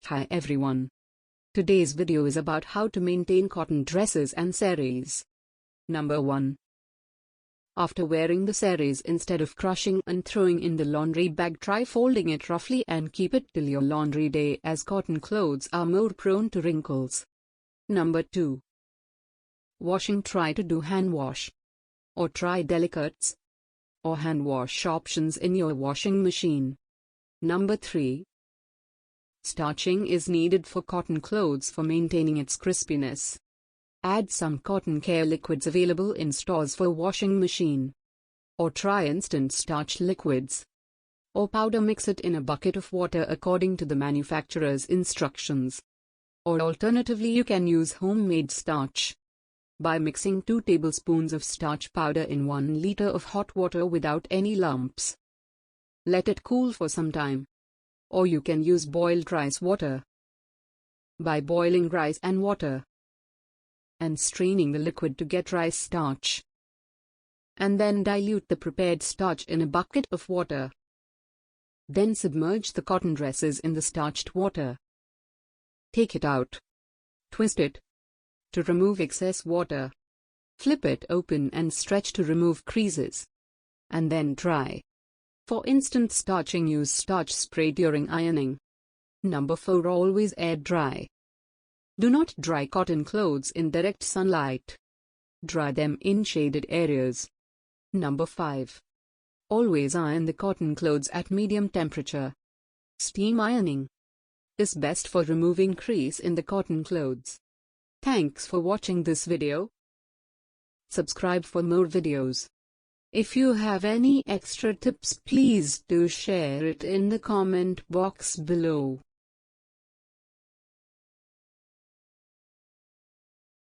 Hi everyone. Today's video is about how to maintain cotton dresses and saris. Number 1. After wearing the saris, instead of crushing and throwing in the laundry bag, try folding it roughly and keep it till your laundry day, as cotton clothes are more prone to wrinkles. Number 2. Washing. Try to do hand wash. Or try delicates or hand wash options in your washing machine. Number 3. Starching is needed for cotton clothes for maintaining its crispiness. Add some cotton care liquids available in stores for washing machine. Or try instant starch liquids. Or powder. Mix it in a bucket of water according to the manufacturer's instructions. Or alternatively, you can use homemade starch by mixing 2 tablespoons of starch powder in 1 liter of hot water without any lumps. Let it cool for some time. Or you can use boiled rice water. By boiling rice and water and straining the liquid to get rice starch, and then dilute the prepared starch in a bucket of water. Then submerge the cotton dresses in the starched water. Take it out. Twist it to remove excess water. Flip it open and stretch to remove creases. And then dry. For instant starching, use starch spray during ironing. Number 4. Always air dry. Do not dry cotton clothes in direct sunlight. Dry them in shaded areas. Number 5. Always iron the cotton clothes at medium temperature. Steam ironing is best for removing crease in the cotton clothes. Thanks for watching this video. Subscribe for more videos. If you have any extra tips, please do share it in the comment box below.